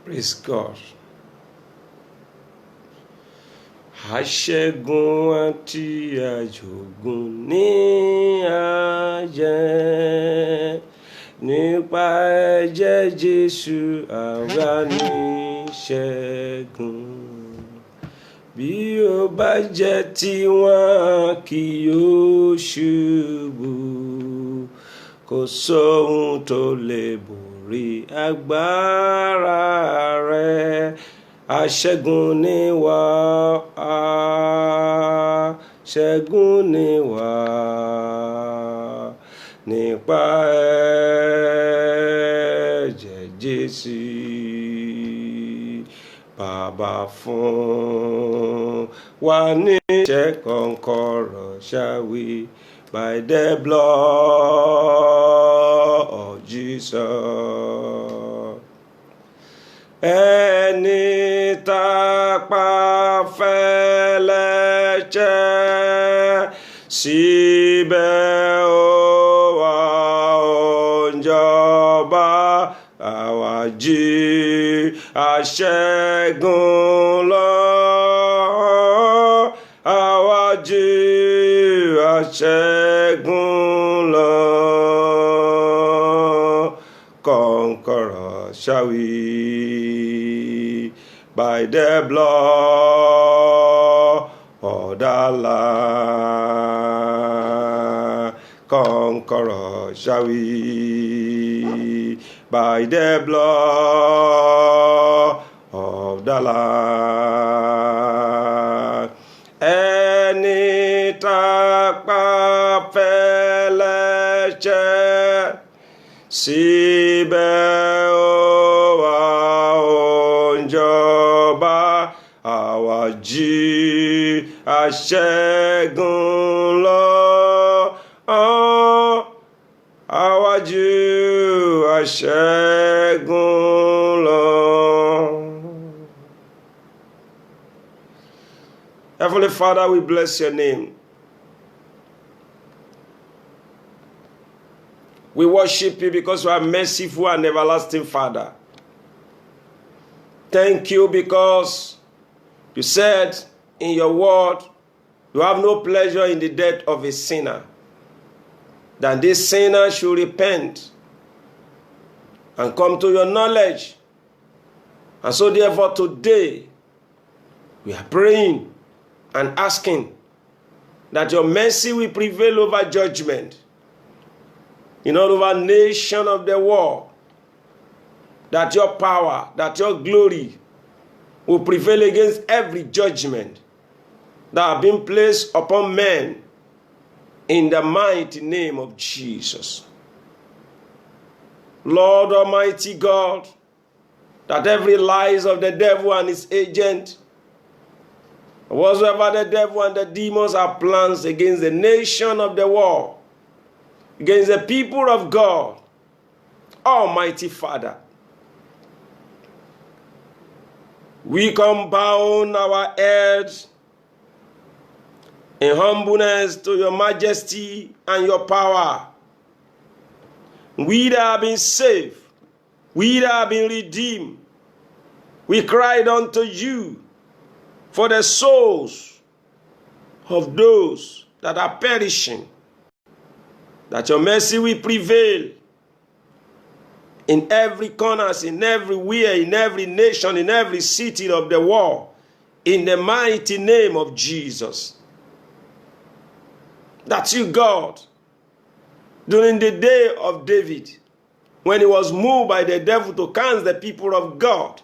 Praise God. Aṣẹ́gun àti àjogún ní ayé, nípa ẹ̀jẹ̀ Jésù àwa ní ṣẹ́gun. Bí ó bá jẹ́ tiwọn kì yóò ṣubú, kò sóhun tó lè borí agbára rẹ̀. Aṣẹ́gun ni wá, aṣẹ́gun ni wá, nípa ẹ̀jẹ̀ Jésù. Bàbá fún wa ní ìṣẹ́ kọ̀ọ̀kọ̀rọ̀, shall we, by the blood of Jesus. Ẹni tápá fẹ́lẹ́ṣẹ̀, síbẹ̀ ó wá ó ń jọba, àwa jí aṣẹ́gun lọ, àwa jí aṣẹ́gun lọ. Conqueror shall we, by the blood of the Lamb. Conqueror shall we, by the blood of the Lamb. Ẹni tápá fẹ́lẹ́ṣẹ̀, síbẹ̀ ó wá ó ń jọba, àwa jí aṣẹ́gun lọ, àwa jí aṣẹ́gun lọ. Heavenly Father, we bless your name. We worship you because you are merciful and everlasting Father. Thank you because you said in your word, you have no pleasure in the death of a sinner, that this sinner should repent and come to your knowledge. And so therefore today, we are praying and asking that your mercy will prevail over judgment in all over nation of the world, that your power, that your glory will prevail against every judgment that have been placed upon men, in the mighty name of Jesus. Lord Almighty God, that every lies of the devil and his agent, whatsoever the devil and the demons have plans against the nation of the world, against the people of God, Almighty Father, we come bound our heads in humbleness to your majesty and your power. We that have been saved, we that have been redeemed, we cried unto you for the souls of those that are perishing, that your mercy will prevail in every corner, in everywhere, in every nation, in every city of the world, in the mighty name of Jesus. That you, God, during the day of David, when he was moved by the devil to cancel the people of God,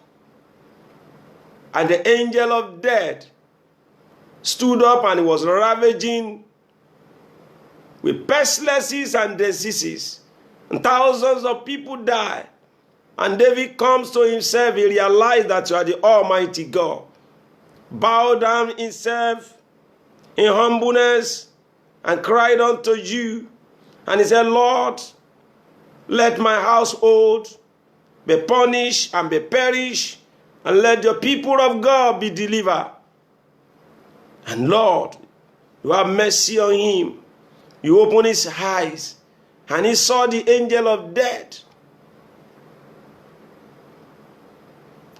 and the angel of death stood up and he was ravaging with pestilences and diseases, and thousands of people died. And David comes to himself, he realized that you are the Almighty God. Bowed down himself in humbleness and cried unto you. And he said, Lord, let my household be punished and be perished, and let your people of God be delivered. And Lord, you have mercy on him. You opened his eyes, and he saw the angel of death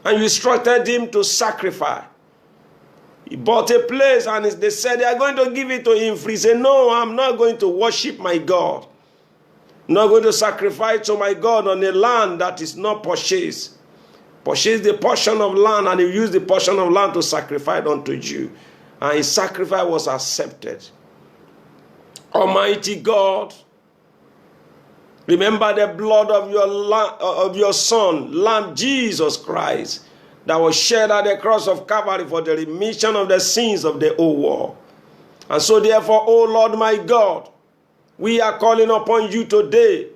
and you instructed him to sacrifice. He bought a place and they said they are going to give it to him free. He said, no, I'm not going to worship my God. I'm not going to sacrifice to my God on a land that is not purchased. Purchase the portion of land, and he used the portion of land to sacrifice unto you. And his sacrifice was accepted. Almighty God, remember the blood of your Son, Lamb Jesus Christ, that was shed at the cross of Calvary for the remission of the sins of the whole world. And so therefore, O Lord my God, we are calling upon you today.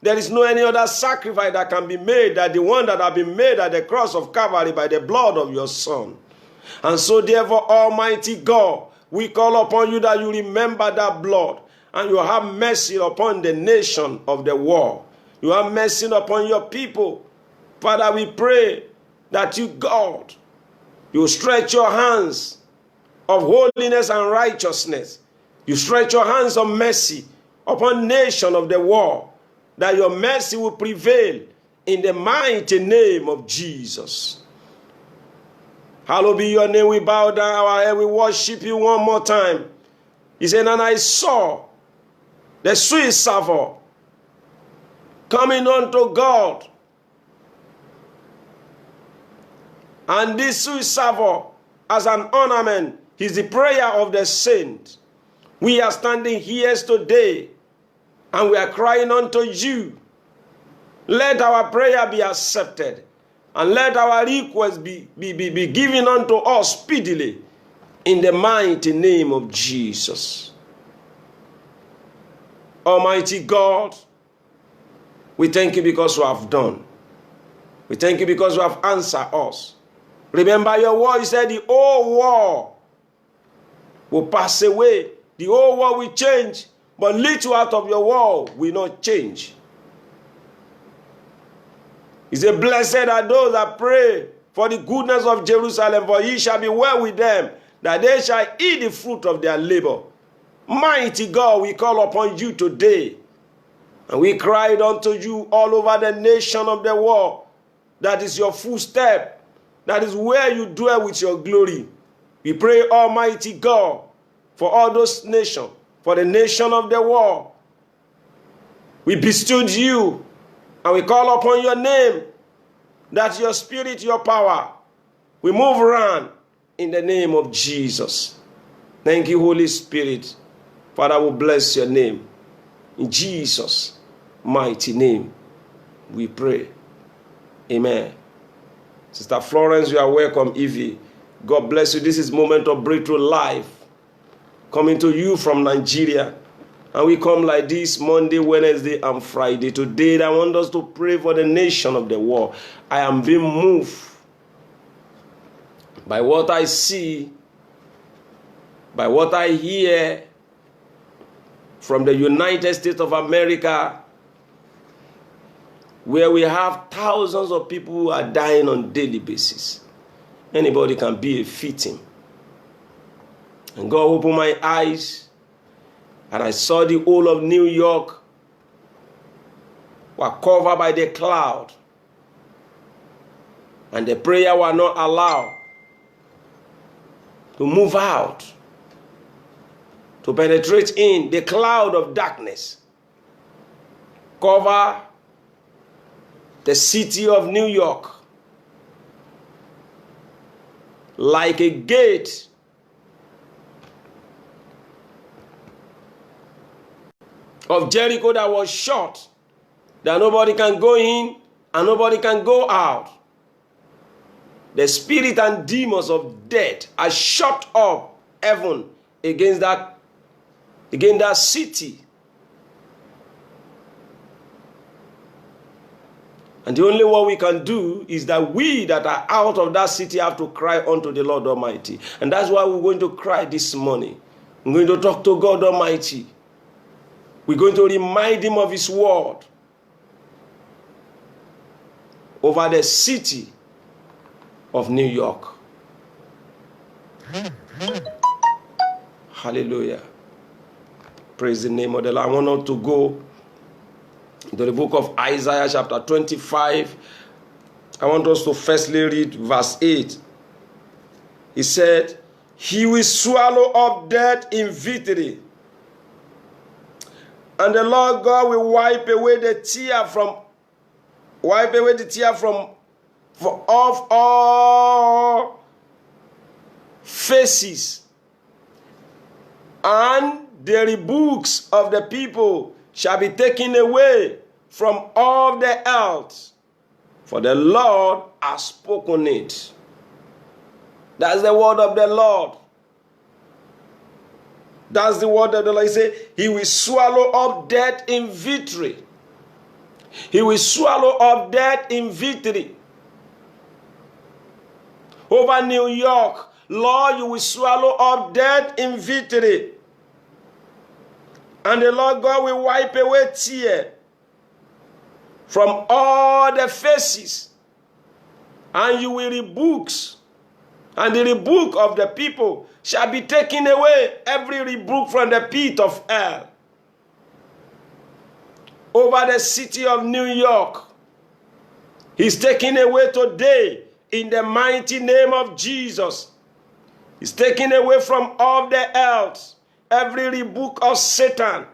There is no any other sacrifice that can be made than the one that has been made at the cross of Calvary by the blood of your Son. And so therefore, Almighty God, we call upon you that you remember that blood, and you have mercy upon the nation of the world. You have mercy upon your people. Father, we pray that you, God, you stretch your hands of holiness and righteousness. You stretch your hands of mercy upon nation of the world, that your mercy will prevail in the mighty name of Jesus. Hallowed be your name. We bow down our head. We worship you one more time. He said, and I saw the sweet savour coming unto God. And this sweet savour, as an ornament, is the prayer of the saint. We are standing here today, and we are crying unto you. Let our prayer be accepted, and let our request be given unto us speedily, in the mighty name of Jesus. Almighty God, we thank you because you have done. We thank you because you have answered us. Remember your word, you said the old war will pass away. The old war will change, but little out of your word will not change. He said, blessed are those that pray for the goodness of Jerusalem, for ye shall be well with them, that they shall eat the fruit of their labor. Mighty God, we call upon you today, and we cried unto you all over the nation of the world. That is your footstep. That is where you dwell with your glory. We pray, Almighty God, for all those nations, for the nation of the world. We bestowed you, and we call upon your name, that your spirit, your power, we move around in the name of Jesus. Thank you, Holy Spirit. Father, we bless your name. In Jesus' mighty name, we pray. Amen. Sister Florence, you are welcome. Evie, God bless you. This is Moment of Breakthrough Live, coming to you from Nigeria. And we come like this Monday, Wednesday, and Friday. Today, I want us to pray for the nation of the world. I am being moved by what I see, by what I hear from the United States of America, where we have thousands of people who are dying on a daily basis. Anybody can be a victim. And God opened my eyes, and I saw the whole of New York were covered by the cloud, and the prayer were not allowed to move out, to penetrate in. The cloud of darkness cover the city of New York like a gate of Jericho that was shut, that nobody can go in and nobody can go out. The spirit and demons of death are shut up heaven against that city. And the only what we can do is that we that are out of that city have to cry unto the Lord Almighty. And that's why we're going to cry this morning. We're going to talk to God Almighty. We're going to remind him of his word over the city of New York. Hallelujah. Praise the name of the Lord. I want us to go to the book of Isaiah chapter 25. I want us to firstly read verse 8. He said, he will swallow up death in victory. And the Lord God will wipe away the tear from off all faces. And the rebukes of the people shall be taken away from all the earth. For the Lord has spoken it. That's the word of the Lord. That's the word of the Lord. He said, he will swallow up death in victory. He will swallow up death in victory. Over New York, Lord, you will swallow up death in victory. And the Lord God will wipe away tears from all the faces. And you will rebukes. And the rebuke of the people shall be taken away. Every rebuke from the pit of hell. Over the city of New York. He's taken away today in the mighty name of Jesus. He's taken away from all the earth. Every rebuke of Satan.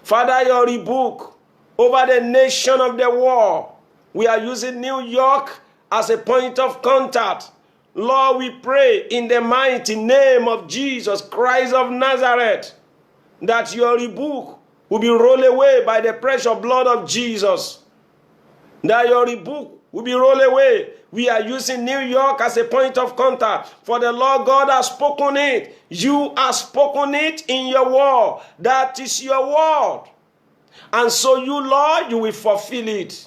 Father, your rebuke over the nation of the world. We are using New York as a point of contact. Lord, we pray in the mighty name of Jesus Christ of Nazareth that your rebuke will be rolled away by the precious blood of Jesus. That your rebuke will be rolled away. We are using New York as a point of contact. For the Lord God has spoken it. You have spoken it in your word. That is your word. And so you, Lord, you will fulfill it.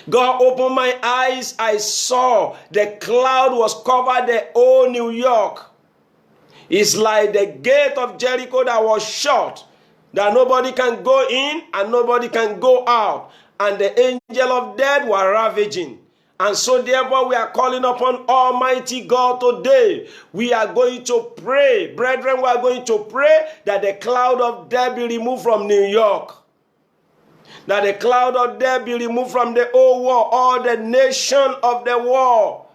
God opened my eyes. I saw the cloud was covered the whole New York. It's like the gate of Jericho that was shut, that nobody can go in and nobody can go out. And the angel of death were ravaging. And so therefore we are calling upon Almighty God today. We are going to pray. Brethren, we are going to pray that the cloud of death be removed from New York. That the cloud of death be removed from the whole world, all the nation of the world.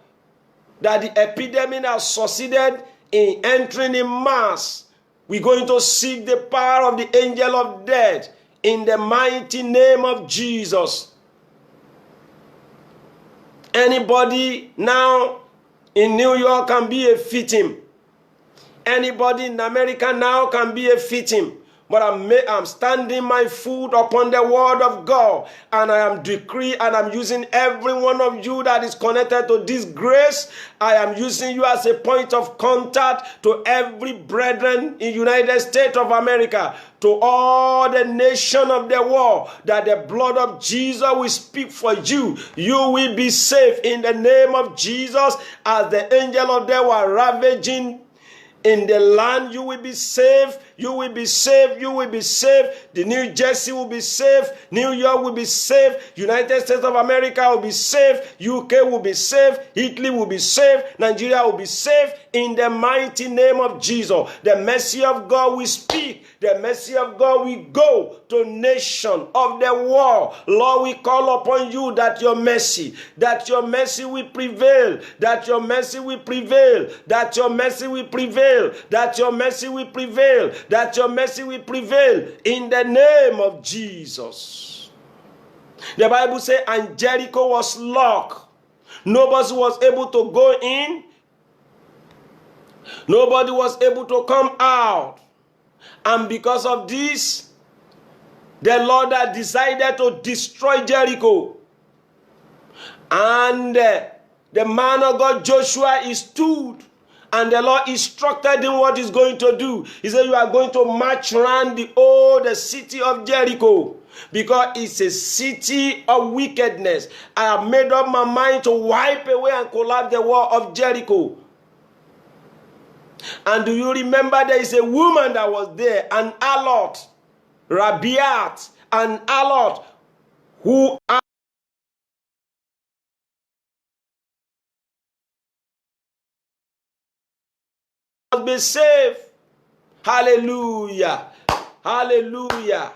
That the epidemic has succeeded in entering in mass. We're going to seek the power of the angel of death in the mighty name of Jesus. Anybody now in New York can be a victim. Anybody in America now can be a victim. But I'm standing my foot upon the word of God. And I am decree and I'm using every one of you that is connected to this grace. I am using you as a point of contact to every brethren in United States of America. To all the nation of the world. That the blood of Jesus will speak for you. You will be safe in the name of Jesus. As the angel of death were ravaging in the land, you will be safe. You will be safe. You will be safe. The New Jersey will be safe. New York will be safe. United States of America will be safe. UK will be safe. Italy will be safe. Nigeria will be safe. In the mighty name of Jesus, the mercy of God will speak. The mercy of God will go to nation of the world. Lord, we call upon you that your mercy will prevail. That your mercy will prevail. That your mercy will prevail. That your mercy will prevail. That your mercy will prevail in the name of Jesus. The Bible says, and Jericho was locked. Nobody was able to go in. Nobody was able to come out. And because of this, the Lord had decided to destroy Jericho. And the man of God Joshua stood. And the Lord instructed him what he's going to do. He said, you are going to march around the city of Jericho. Because it's a city of wickedness. I have made up my mind to wipe away and collapse the wall of Jericho. And do you remember there is a woman that was there, an harlot, Rabiat, an harlot, who must be saved. Hallelujah. Hallelujah.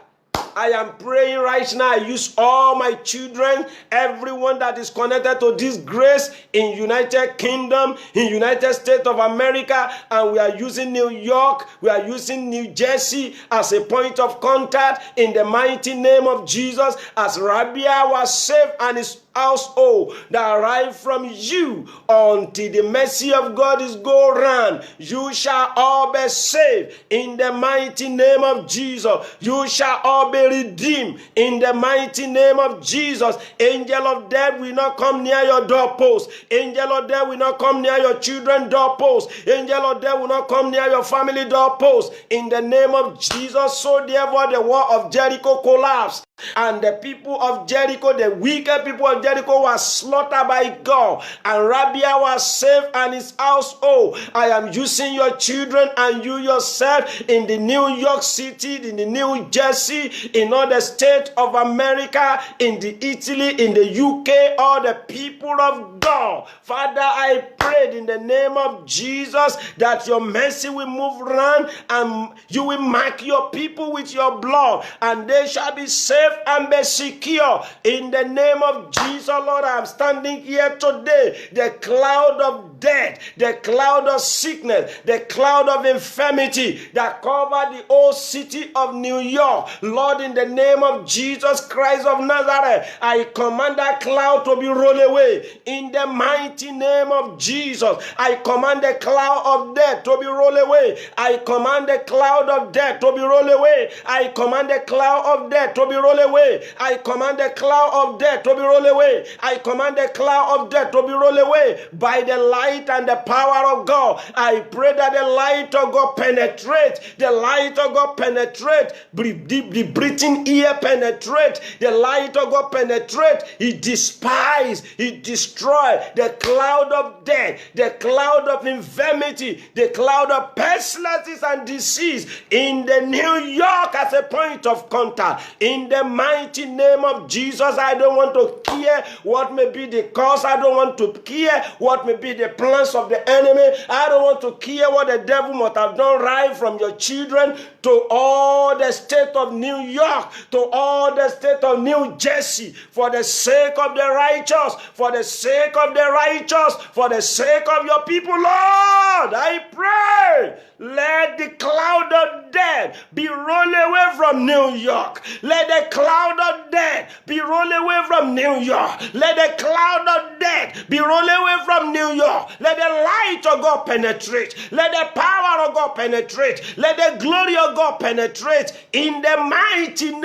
I am praying right now. I use all my children, everyone that is connected to this grace in United Kingdom, in United States of America, and we are using New York, we are using New Jersey as a point of contact in the mighty name of Jesus. As Rabia was saved and his household that arrive from you, until the mercy of God is go round, you shall all be saved in the mighty name of Jesus. You shall all be redeemed in the mighty name of Jesus. Angel of death will not come near your doorpost. Angel of death will not come near your children's doorpost. Angel of death will not come near your family doorpost in the name of Jesus. So therefore the wall of Jericho collapsed, and the people of Jericho, the wicked people of Jericho, was slaughtered by God, and Rabia was saved and his household. I am using your children and you yourself in the New York City, in the New Jersey, in all the states of America, in the Italy, in the UK, all the people of God. Father, I prayed in the name of Jesus that your mercy will move around and you will mark your people with your blood, and they shall be saved and be secure in the name of Jesus. Lord, I am standing here today. The cloud of death, the cloud of sickness, the cloud of infirmity that covered the whole city of New York, Lord, in the name of Jesus Christ of Nazareth, I command that cloud to be rolled away in the mighty name of Jesus. I command the cloud of death to be rolled away. I command the cloud of death to be rolled away. I command the cloud of death to be rolled away. I command the cloud of death to be rolled away. I command the cloud of death to be rolled away by the light and the power of God. I pray that the light of God penetrate. The light of God penetrate. The breathing ear penetrate. The light of God penetrate. He despise. He destroy the cloud of death, the cloud of infirmity, the cloud of pestilences and disease in the New York as a point of contact. In the mighty name of Jesus, I don't want to care what may be the cause. I don't want to care what may be the plans of the enemy. I don't want to care what the devil must have done right from your children to all the state of New York, to all the state of New Jersey, for the sake of the righteous, for the sake of the righteous, for the sake of your people, Lord, I pray, let the cloud of death be rolled away from New York. Let the cloud of death be rolled away from New York. Let the cloud of death be rolled away from New York. Let the light of God penetrate. Let the power of God penetrate. Let the glory of God penetrate in the mighty name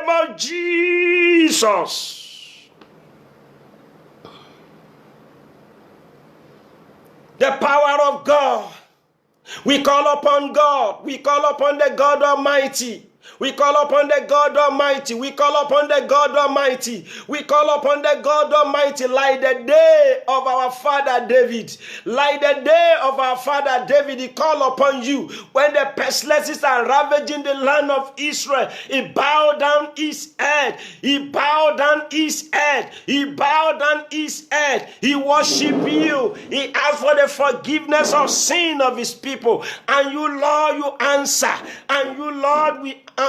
of Jesus. The power of God. We call upon God. We call upon the God Almighty. We call upon the God Almighty. We call upon the God Almighty. We call upon the God Almighty like the day of our father David. Like the day of our father David, he called upon you when the pestilences are ravaging the land of Israel. He bowed down his head. He bowed down his head. He bowed down his head. He worshiped you. He asked for the forgiveness of sin of his people. And you, Lord, you answer. And you, Lord,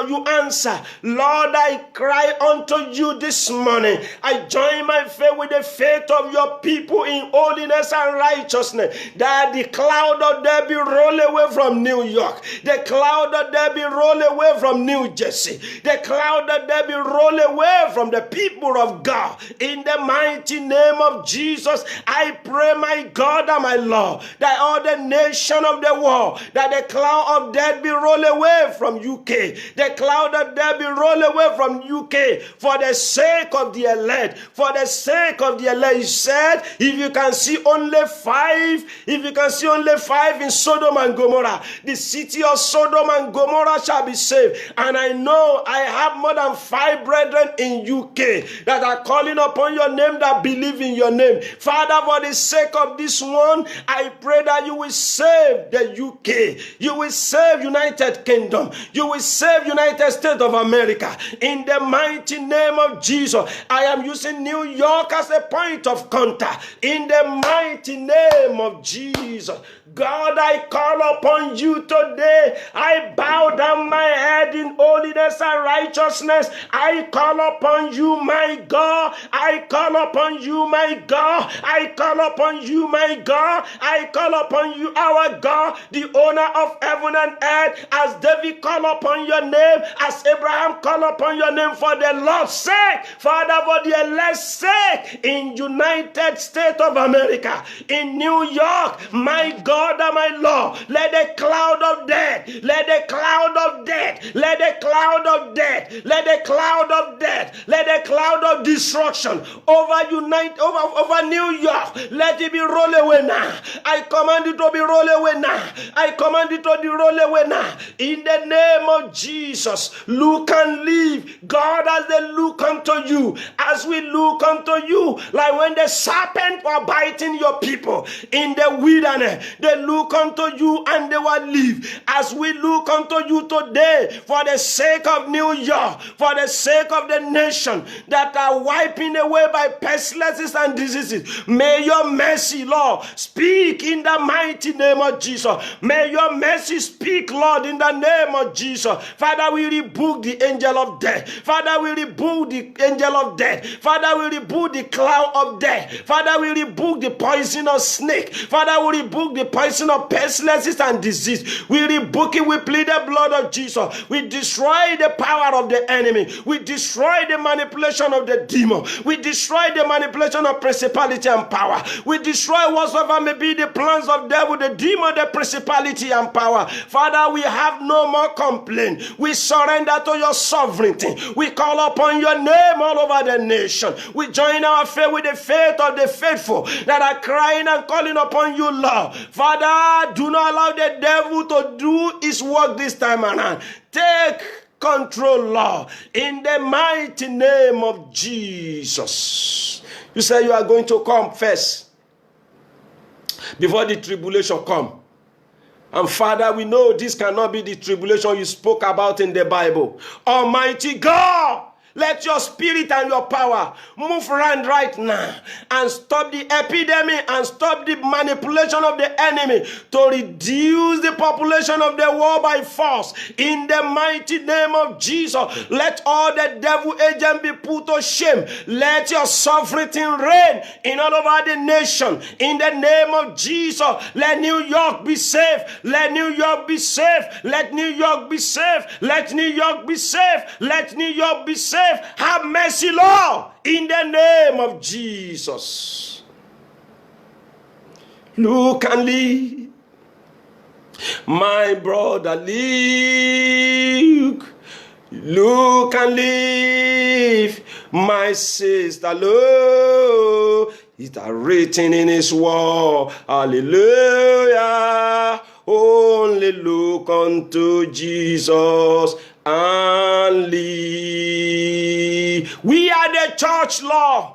you answer. Lord, I cry unto you this morning. I join my faith with the faith of your people in holiness and righteousness, that the cloud of death be rolled away from New York. The cloud of death be rolled away from New Jersey. The cloud of death be rolled away from the people of God. In the mighty name of Jesus, I pray, my God and my Lord, that all the nation of the world, that the cloud of death be rolled away from UK. The cloud of death be rolled away from UK for the sake of the elect. For the sake of the elect. He said, if you can see only 5, if you can see only 5 in Sodom and Gomorrah, the city of Sodom and Gomorrah shall be saved. And I know I have more than 5 brethren in UK that are calling upon your name, that believe in your name. name. Father, for the sake of this one, I pray that you will save the UK. You will save United Kingdom. You will save United States of America. In the mighty name of Jesus, I am using New York as a point of contact. In the mighty name of Jesus, God, I call upon you today. I bow down my head in holiness and righteousness. I call upon you, my God. I call upon you, my God. I call upon you, my God. I call upon you, our God, the owner of heaven and earth. As David called upon your name, as Abraham called upon your name, for the Lord's sake, Father, for the elect's sake, in United States of America, in New York, my God and my Lord, let the cloud of death, let the cloud of death, let the cloud of death, let the cloud of death, let the cloud of destruction over New York, let it be rolled away now. I command it to be rolled away now. I command it to be rolled away now. In the name of Jesus, look and live. God, as they look unto you, as we look unto you, like when the serpent were biting your people in the wilderness, they look unto you and they will live. As we look unto you today, for the sake of New York, for the sake of the nation that are wiping away by pestilences and diseases, may your mercy, Lord, speak in the mighty name of Jesus. May your mercy speak, Lord, in the name of Jesus. Father, we rebuke the angel of death. Father, we rebuke the angel of death. Father, we rebuke the cloud of death. Father, we rebuke the poison of snake. Father, we rebuke the poison of pestilences and disease. We rebuke it. We plead the blood of Jesus. We destroy the power of the enemy. We destroy the manipulation of the demon. We destroy the manipulation of principality and power. We destroy whatsoever may be the plans of devil, the demon, the principality and power. Father, we have no more complaint. We surrender to your sovereignty. We call upon your name all over the nation. We join our faith with the faith of the faithful that are crying and calling upon you, Lord. Father, do not allow the devil to do his work this time around. Take control, Lord, in the mighty name of Jesus. You say you are going to come first before the tribulation come. And Father, we know this cannot be the tribulation you spoke about in the Bible. Almighty God, let your spirit and your power move around right now and stop the epidemic and stop the manipulation of the enemy to reduce the population of the world by force. In the mighty name of Jesus, let all the devil agents be put to shame. Let your sovereignty reign in all over the nation. In the name of Jesus, let New York be safe. Let New York be safe. Let New York be safe. Let New York be safe. Let New York be safe. Have mercy, Lord, in the name of Jesus. Look and live, my brother, look. Look and live, my sister, look. It are written in his word, hallelujah. Only look unto Jesus and live. We are the church, Lord.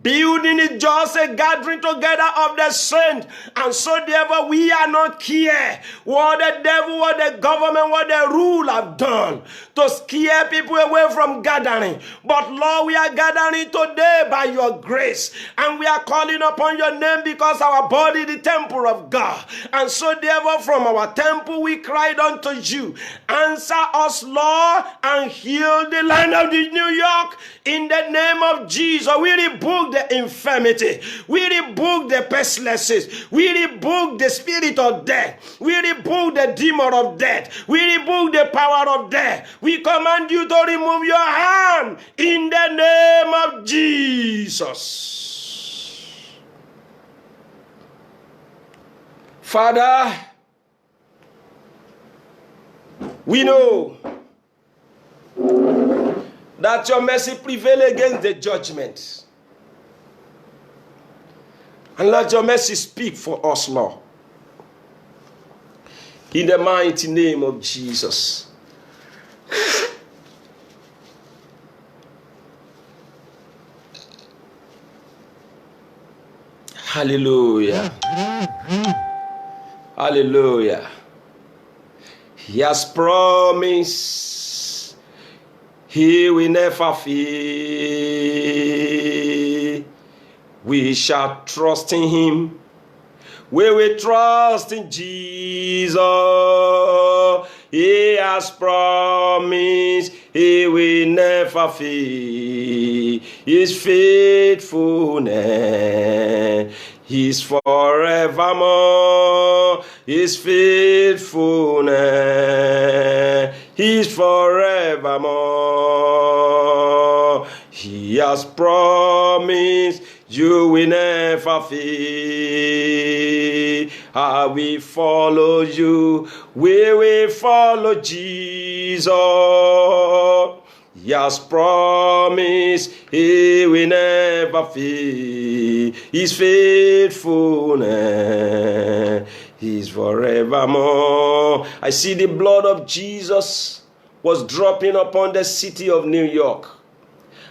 Building is just a gathering together of the saints, and so therefore we are not care what the devil, what the government, what the rule have done to scare people away from gathering. But Lord, we are gathering today by your grace, and we are calling upon your name because our body is the temple of God. And so therefore from our temple we cried unto you. Answer us, Lord, and heal the land of the New York in the name of Jesus. We rebuke the infirmity. We rebuke the pestilences. We rebuke the spirit of death. We rebuke the demon of death. We rebuke the power of death. We command you to remove your hand in the name of Jesus. Father, we know that your mercy prevail against the judgment. And let your mercy speak for us, Lord. In the mighty name of Jesus. Hallelujah. Hallelujah. He has promised he will never fail. We shall trust in him. We will trust in Jesus. He has promised he will never fail. His faithfulness is forevermore. His faithfulness is forevermore. He has promised you will never fail. I will follow you. We will follow Jesus. He has promised he will never fail. His faithfulness is forevermore. I see the blood of Jesus was dropping upon the city of New York.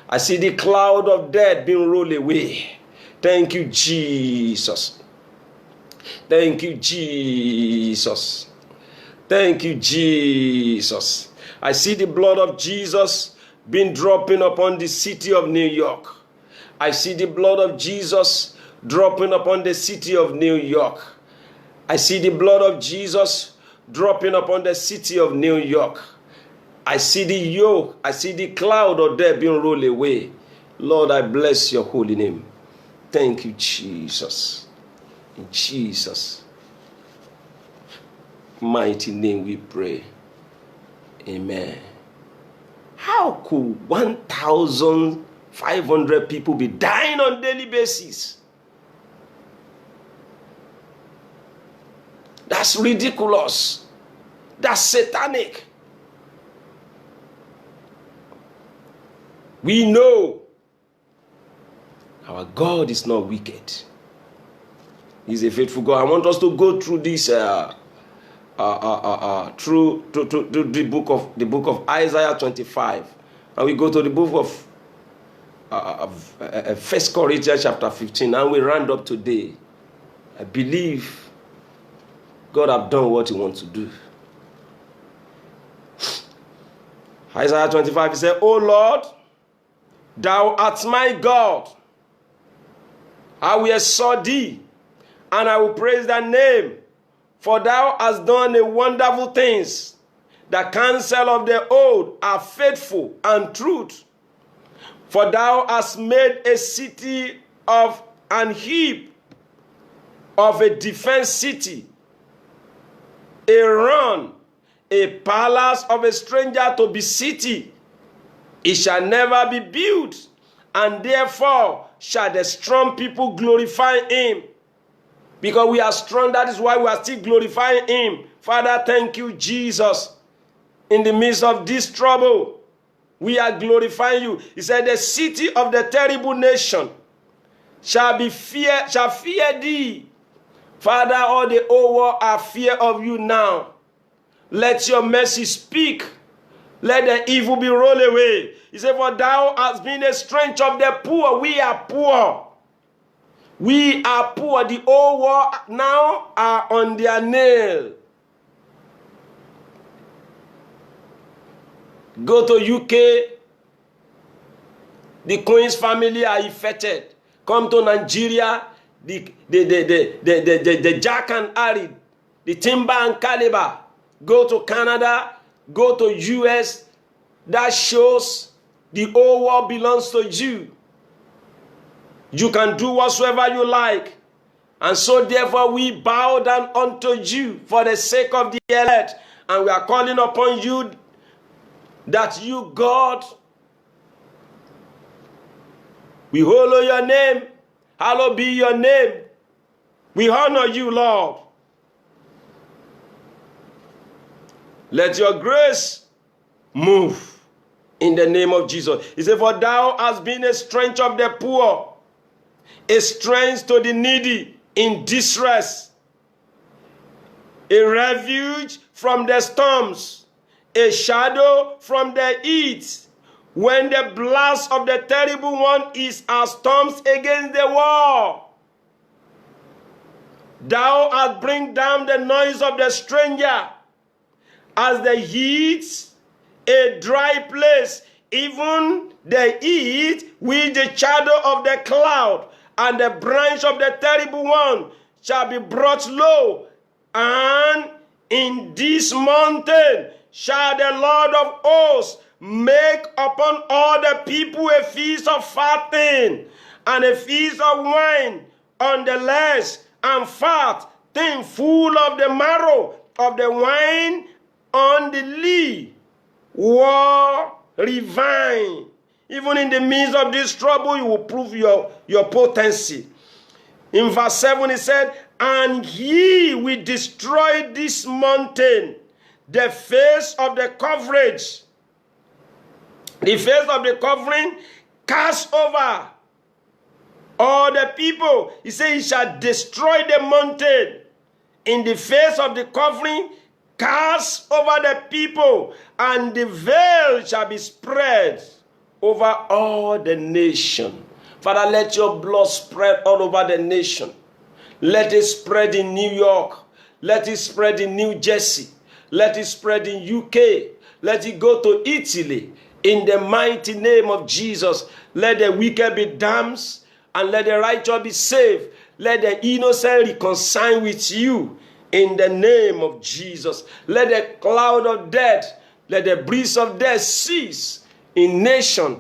I see the cloud of death being rolled away. Thank you, Jesus. Thank you, Jesus. Thank you, Jesus. I see the blood of Jesus being dropping upon the city of New York. I see the blood of Jesus dropping upon the city of New York. I see the blood of Jesus dropping upon the city of New York. I see the yoke, I see the cloud of death being rolled away. Lord, I bless your holy name. Thank you, Jesus. In Jesus' mighty name we pray. Amen. How could 1,500 people be dying on a daily basis? That's ridiculous. That's satanic. We know our God is not wicked. He's a faithful God. I want us to go through this through the book of Isaiah 25, and we go to the book of 1 Corinthians chapter 15, and we round up today. I believe God have done what he wants to do. Isaiah 25, he said, "O Lord, thou art my God. I will exalt thee, and I will praise thy name. For thou hast done a wonderful things. The counsel of the old are faithful and truth. For thou hast made a city of an heap of a defense city, a run, a palace of a stranger to be city. It shall never be built, and therefore shall the strong people glorify him." Because we are strong, that is why we are still glorifying him. Father, thank you, Jesus. In the midst of this trouble, we are glorifying you. He said, "The city of the terrible nation shall fear thee." Father, all the whole world are fear of you now. Let your mercy speak. Let the evil be rolled away. He said, "For thou hast been the strength of the poor." We are poor. We are poor. The whole world now are on their nail. Go to UK. The Queen's family are affected. Come to Nigeria. The Jack and Harry, the Timber and Caliber. Go to Canada. Go to US. That shows the whole world belongs to you. You can do whatsoever you like. And so therefore we bow down unto you for the sake of the elect. And we are calling upon you that you, God, we hallow your name. Hallowed be your name. We honor you, Lord. Let your grace move in the name of Jesus. He said, "For thou hast been a strength of the poor, a strength to the needy in distress, a refuge from the storms, a shadow from the heat, when the blast of the terrible one is as storms against the wall." Thou hast bring down the noise of the stranger, as the heat a dry place, even the heat with the shadow of the cloud, and the branch of the terrible one shall be brought low. And in this mountain shall the Lord of hosts make upon all the people a feast of fatting, and a feast of wine on the less, and fat thing full of the marrow of the wine on the lee. War, refine. Even in the midst of this trouble, you will prove your potency. In verse 7, it said, and he will destroy this mountain, the face of the coverage, the face of the covering, cast over all the people. He said, he shall destroy the mountain in the face of the covering, cast over the people, and the veil shall be spread over all the nation. Father, let your blood spread all over the nation. Let it spread in New York. Let it spread in New Jersey. Let it spread in UK. Let it go to Italy. In the mighty name of Jesus, let the wicked be damned, and let the righteous be saved. Let the innocent reconcile with you. In the name of Jesus, let the cloud of death, let the breeze of death cease in nation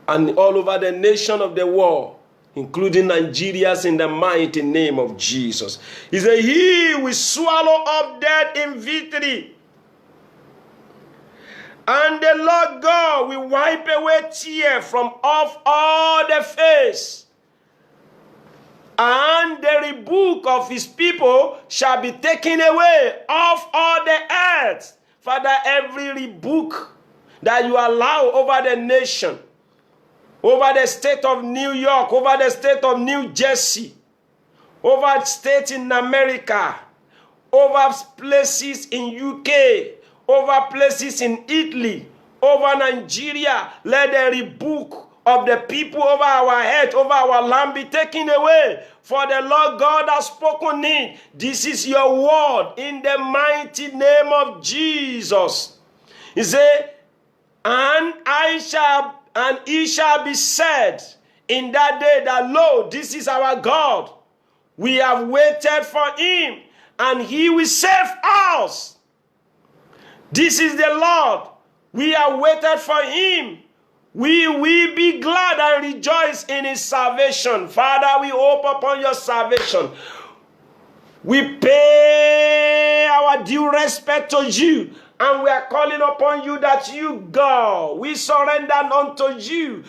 and all over the nation of the world, including Nigeria's, in the mighty name of Jesus. He said, he will swallow up death in victory. And the Lord God will wipe away tears from off all the face. And the rebuke of his people shall be taken away off all the earth. Father, every rebuke that you allow over the nation, over the state of New York, over the state of New Jersey, over states in America, over places in UK, over places in Italy, over Nigeria, let the rebuke of the people over our head, over our land be taken away. For the Lord God has spoken it. This is your word in the mighty name of Jesus. He said, and it shall be said in that day that, lo, this is our God. We have waited for him, and he will save us. This is the Lord. We have waited for him. We will be glad and rejoice in his salvation. Father, we hope upon your salvation. We pay our due respect to you, and we are calling upon you that you, God, we surrender unto you.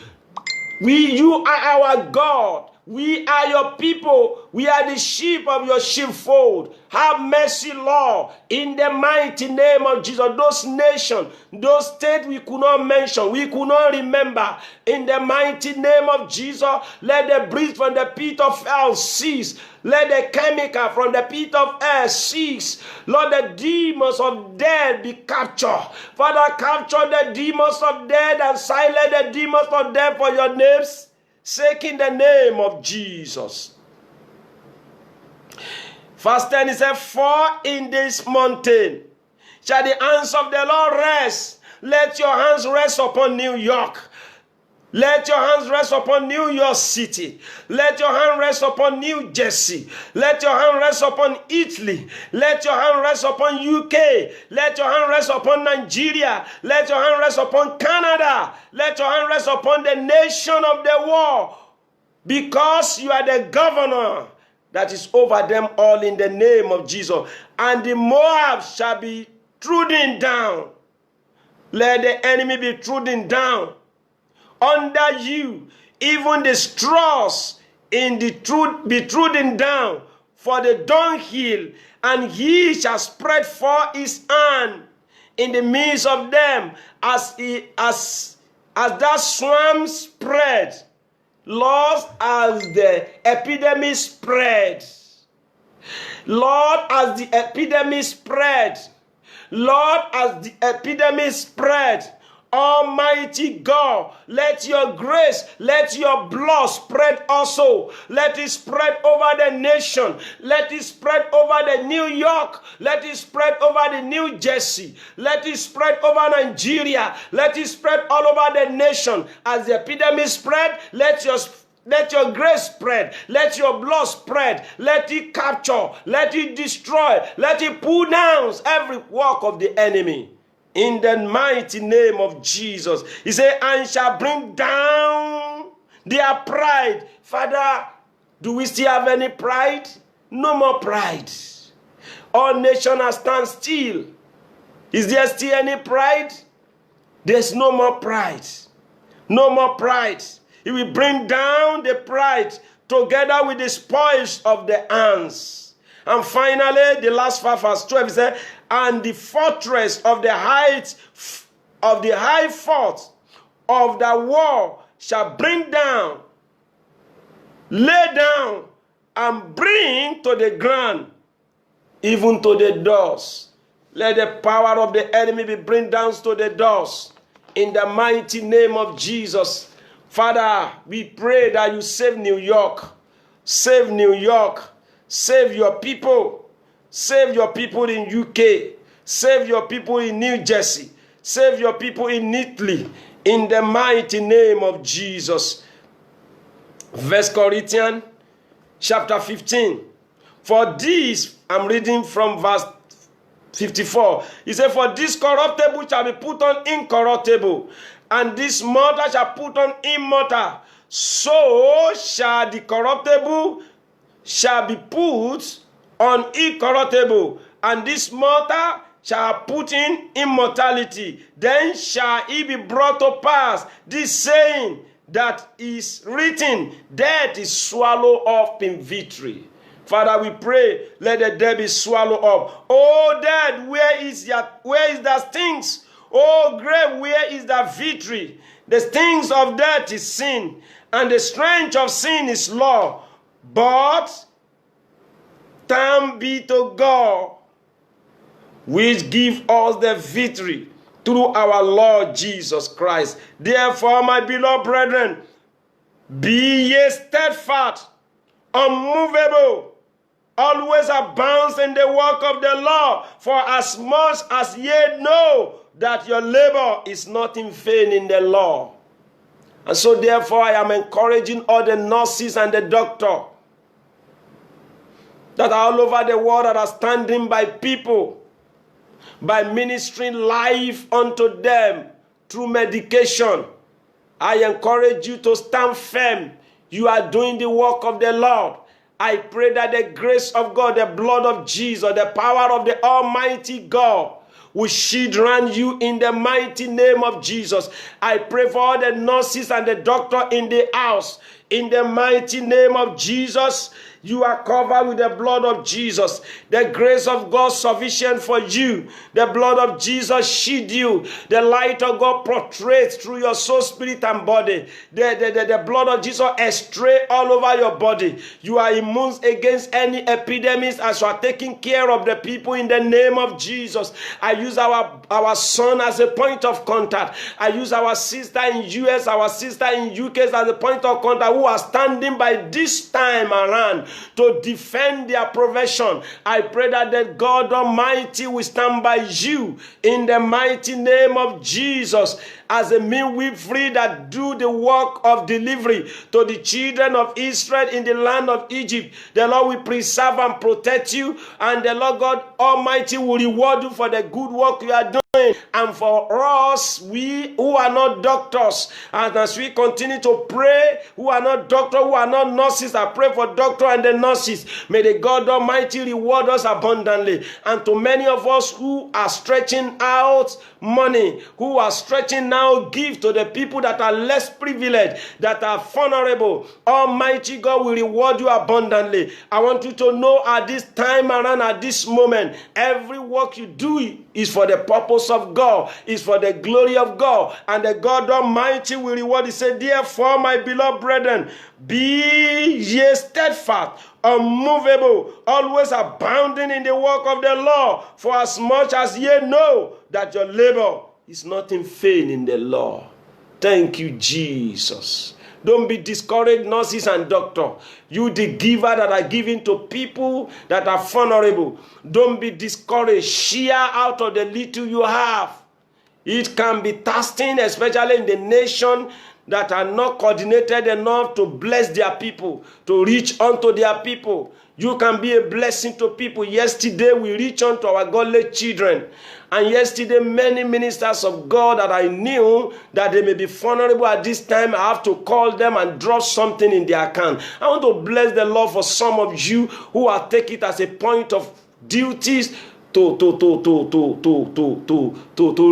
You are our God. We are your people. We are the sheep of your sheepfold. Have mercy, Lord, in the mighty name of Jesus. Those nations, those states we could not mention, we could not remember. In the mighty name of Jesus, let the breeze from the pit of hell cease. Let the chemical from the pit of hell cease. Lord, the demons of death be captured. Father, capture the demons of death and silence the demons of death for your name's sake, in the name of Jesus. Verse 10, he said, for in this mountain shall the hands of the Lord rest. Let your hands rest upon New York. Let your hands rest upon New York City. Let your hand rest upon New Jersey. Let your hand rest upon Italy. Let your hand rest upon UK. Let your hand rest upon Nigeria. Let your hand rest upon Canada. Let your hand rest upon the nation of the world. Because you are the governor that is over them all, in the name of Jesus. And the Moab shall be trodden down. Let the enemy be trodden down under you, even the straws in the truth be trodden down for the dunghill, and he shall spread forth his hand in the midst of them, as that swarm spread. Lord, as the epidemic spread. Lord, as the epidemic spread. Lord, as the epidemic spread Almighty God, let your grace, let your blood spread also. Let it spread over the nation. Let it spread over the New York. Let it spread over the New Jersey. Let it spread over Nigeria. Let it spread all over the nation. As the epidemic spread, let your grace spread. Let your blood spread. Let it capture. Let it destroy. Let it pull down every work of the enemy. In the mighty name of Jesus. He said, and shall bring down their pride. Father, do we still have any pride? No more pride. All nations are stand still. Is there still any pride? There's no more pride. No more pride. He will bring down the pride together with the spoils of the ants. And finally, the last verse 12 says, and the fortress of the heights of the high fort of the wall shall bring down, lay down, and bring to the ground, even to the doors. Let the power of the enemy be bring down to the doors. In the mighty name of Jesus. Father, we pray that you save New York. Save New York. Save your people. Save your people in UK. Save your people in New Jersey. Save your people in Italy. In the mighty name of Jesus. 1 Corinthians chapter 15. For this, I'm reading from verse 54. He said, for this corruptible shall be put on incorruptible, and this mortal shall put on immortal. So shall the corruptible shall be put on incorruptible, and this mortal shall put in immortality. Then shall it be brought to pass, this saying that is written, death is swallowed up in victory. Father, we pray, let the dead be swallowed up. Oh, death, where is the stings? Oh, grave, where is the victory? The stings of death is sin, and the strength of sin is law. But thanks be to God, which give us the victory through our Lord Jesus Christ. Therefore, my beloved brethren, be ye steadfast, unmovable, always abound in the work of the Lord, for as much as ye know that your labor is not in vain in the Lord. And so therefore I am encouraging all the nurses and the doctor that are all over the world that are standing by people, by ministering life unto them through medication. I encourage you to stand firm. You are doing the work of the Lord. I pray that the grace of God, the blood of Jesus, the power of the Almighty God will shield around you in the mighty name of Jesus. I pray for all the nurses and the doctor in the house. In the mighty name of Jesus, you are covered with the blood of Jesus. The grace of God sufficient for you. The blood of Jesus shield you. The light of God portrays through your soul, spirit, and body. The blood of Jesus estray all over your body. You are immune against any epidemics as you are taking care of the people in the name of Jesus. I use our son as a point of contact. I use our sister in US, our sister in UK as a point of contact who are standing by this time around to defend their profession. I pray that the God Almighty will stand by you in the mighty name of Jesus as a midwifery that do the work of delivery to the children of Israel in the land of Egypt. The Lord will preserve and protect you, and the Lord God Almighty will reward you for the good work you are doing. And for us, we who are not doctors, and as we continue to pray, who are not doctors, who are not nurses, I pray for doctors and the nurses. May the God Almighty reward us abundantly. And to many of us who are stretching out money, who are stretching now, give to the people that are less privileged, that are vulnerable, Almighty God will reward you abundantly. I want you to know at this time around, at this moment, every work you do is for the purpose of God, is for the glory of God, and the God Almighty will reward. He said, therefore, my beloved brethren, be ye steadfast, unmovable, always abounding in the work of the Lord, for as much as ye know that your labor is not in vain in the Lord. Thank you, Jesus. Don't be discouraged, nurses and doctors. You, the giver that are giving to people that are vulnerable. Don't be discouraged. Share out of the little you have. It can be tasking, especially in the nation that are not coordinated enough to bless their people, to reach unto their people. You can be a blessing to people. Yesterday, we reached unto our godly children. And yesterday, many ministers of God that I knew that they may be vulnerable at this time, I have to call them and drop something in their account. I want to bless the Lord for some of you who are taking it as a point of duties to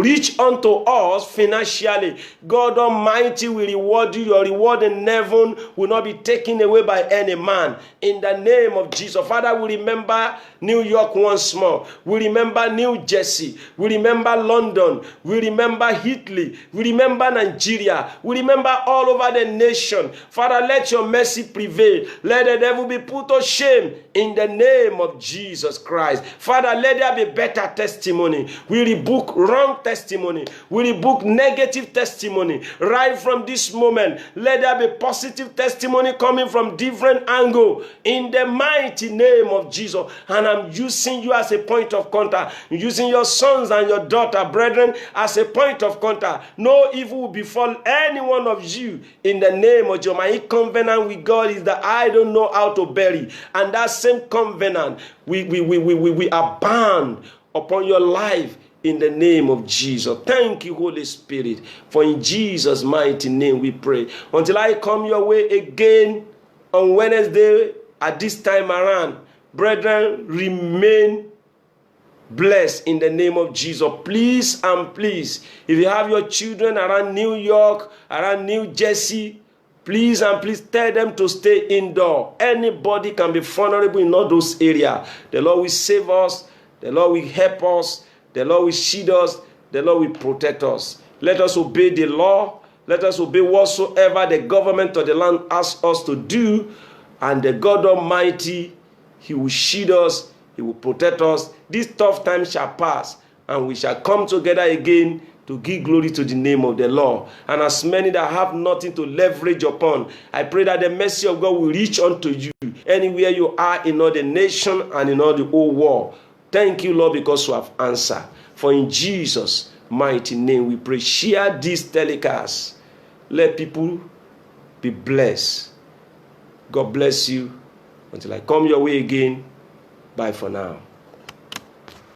reach unto us financially. God Almighty will reward you. Your reward in heaven will not be taken away by any man. In the name of Jesus. Father, we remember New York once more. We remember New Jersey. We remember London. We remember Italy. We remember Nigeria. We remember all over the nation. Father, let your mercy prevail. Let the devil be put to shame in the name of Jesus Christ. Father, let there be better testimony. We rebuke wrong testimony. We rebuke negative testimony. Right from this moment, let there be positive testimony coming from different angles in the mighty name of Jesus. And I'm using you as a point of contact. Using your sons and your daughter, brethren, as a point of contact. No evil will befall any one of you in the name of Jesus. My covenant with God is that I don't know how to bury. And that same covenant, we are bound upon your life in the name of Jesus. Thank you, Holy Spirit, for in Jesus' mighty name we pray. Until I come your way again on Wednesday at this time around, brethren, remain blessed in the name of Jesus. Please and please, if you have your children around New York, around New Jersey, please and please tell them to stay indoor. Anybody can be vulnerable in all those areas. The Lord will save us. The Lord will help us. The Lord will shield us. The Lord will protect us. Let us obey the law. Let us obey whatsoever the government of the land asks us to do. And the God Almighty, He will shield us. He will protect us. This tough time shall pass. And we shall come together again to give glory to the name of the Lord. And as many that have nothing to leverage upon, I pray that the mercy of God will reach unto you anywhere you are in all the nation and in all the whole world. Thank you, Lord, because you have answered. For in Jesus' mighty name we pray. Share this telecast. Let people be blessed. God bless you. Until I come your way again. Bye for now.